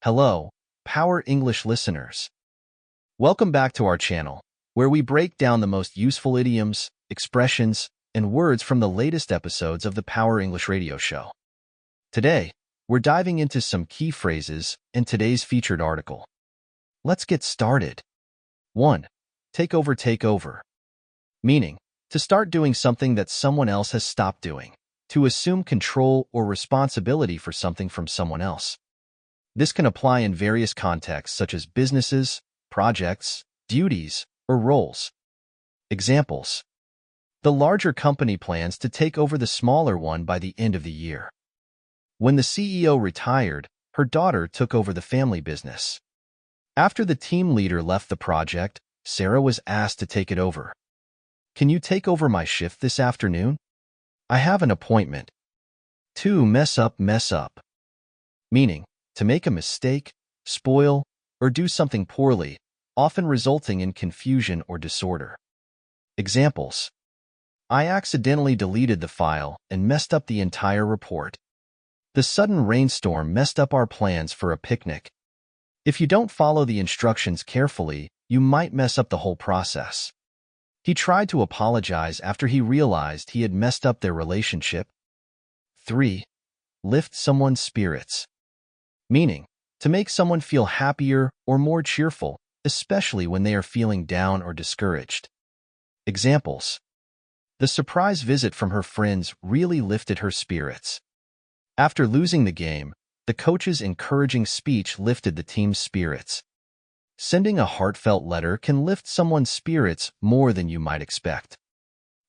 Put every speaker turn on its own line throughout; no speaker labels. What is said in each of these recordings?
Hello, Power English listeners. Welcome back to our channel, where we break down the most useful idioms, expressions, and words from the latest episodes of the Power English radio show. Today, we're diving into some key phrases in today's featured article. Let's get started. 1. Take over. Meaning, to start doing something that someone else has stopped doing, to assume control or responsibility for something from someone else. This can apply in various contexts such as businesses, projects, duties, or roles. Examples. The larger company plans to take over the smaller one by the end of the year. When the CEO retired, her daughter took over the family business. After the team leader left the project, Sarah was asked to take it over. Can you take over my shift this afternoon? I have an appointment. 2. Mess up. Meaning, to make a mistake, spoil, or do something poorly, often resulting in confusion or disorder. Examples. I accidentally deleted the file and messed up the entire report. The sudden rainstorm messed up our plans for a picnic. If you don't follow the instructions carefully, you might mess up the whole process. He tried to apologize after he realized he had messed up their relationship. 3. Lift someone's spirits. Meaning, to make someone feel happier or more cheerful, especially when they are feeling down or discouraged. Examples. The surprise visit from her friends really lifted her spirits. After losing the game, the coach's encouraging speech lifted the team's spirits. Sending a heartfelt letter can lift someone's spirits more than you might expect.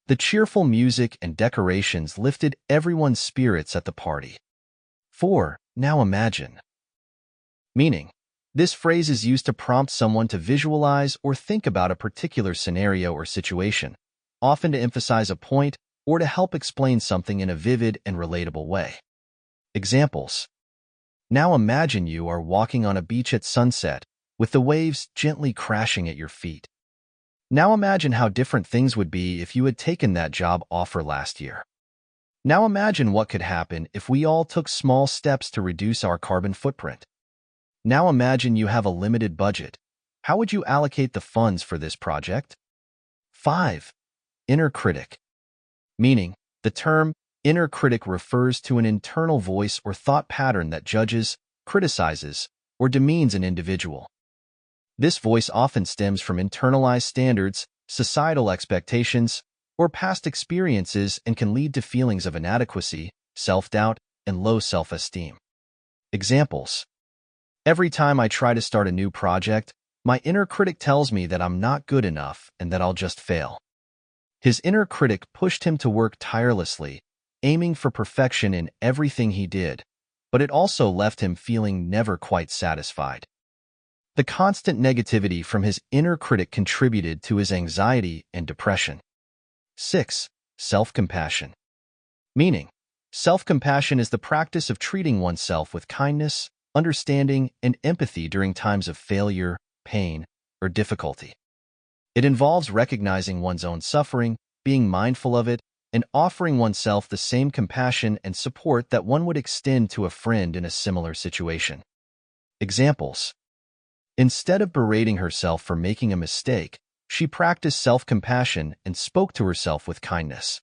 The cheerful music and decorations lifted everyone's spirits at the party. 4. Now imagine. Meaning, this phrase is used to prompt someone to visualize or think about a particular scenario or situation, often to emphasize a point or to help explain something in a vivid and relatable way. Examples. Now imagine you are walking on a beach at sunset, with the waves gently crashing at your feet. Now imagine how different things would be if you had taken that job offer last year. Now imagine what could happen if we all took small steps to reduce our carbon footprint. Now imagine you have a limited budget. How would you allocate the funds for this project? 5. Inner critic. Meaning, the term inner critic refers to an internal voice or thought pattern that judges, criticizes, or demeans an individual. This voice often stems from internalized standards, societal expectations, or past experiences and can lead to feelings of inadequacy, self-doubt, and low self-esteem. Examples. Every time I try to start a new project, my inner critic tells me that I'm not good enough and that I'll just fail. His inner critic pushed him to work tirelessly, aiming for perfection in everything he did, but it also left him feeling never quite satisfied. The constant negativity from his inner critic contributed to his anxiety and depression. 6. Self-compassion. Meaning, self-compassion is the practice of treating oneself with kindness, understanding, and empathy during times of failure, pain, or difficulty. It involves recognizing one's own suffering, being mindful of it, and offering oneself the same compassion and support that one would extend to a friend in a similar situation. Examples. Instead of berating herself for making a mistake, she practiced self-compassion and spoke to herself with kindness.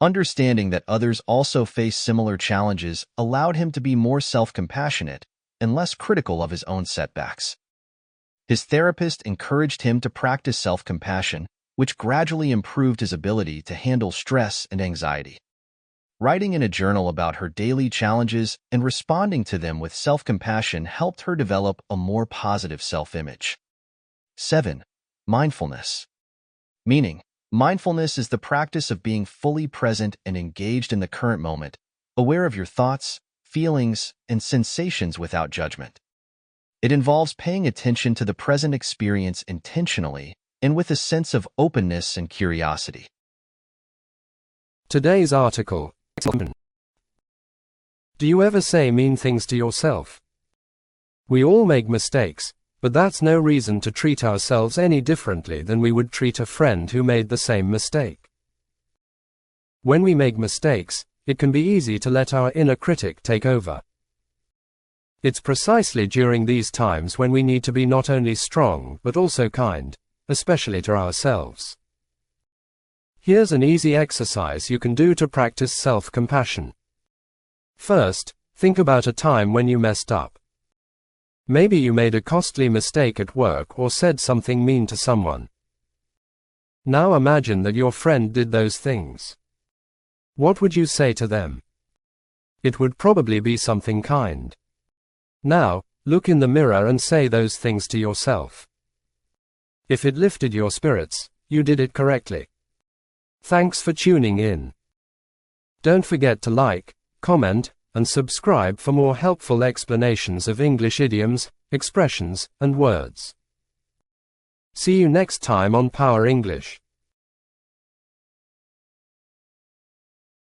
Understanding that others also face similar challenges allowed him to be more self-compassionate and less critical of his own setbacks. His therapist encouraged him to practice self-compassion, which gradually improved his ability to handle stress and anxiety. Writing in a journal about her daily challenges and responding to them with self-compassion helped her develop a more positive self-image. 7. Mindfulness. Meaning, mindfulness is the practice of being fully present and engaged in the current moment, aware of your thoughts, feelings, and sensations without judgment. It involves paying attention to the present experience intentionally and with a sense of openness and curiosity.
Today's article. Do you ever say mean things to yourself? We all make mistakes, but that's no reason to treat ourselves any differently than we would treat a friend who made the same mistake. When we make mistakes, it can be easy to let our inner critic take over. It's precisely during these times when we need to be not only strong but also kind, especially to ourselves. Here's an easy exercise you can do to practice self-compassion. First, think about a time when you messed up. Maybe you made a costly mistake at work or said something mean to someone. Now imagine that your friend did those things. What would you say to them? It would probably be something kind. Now, look in the mirror and say those things to yourself. If it lifted your spirits, you did it correctly. Thanks for tuning in. Don't forget to like, comment, and subscribe for more helpful explanations of English idioms, expressions, and words. See you next time on Power English.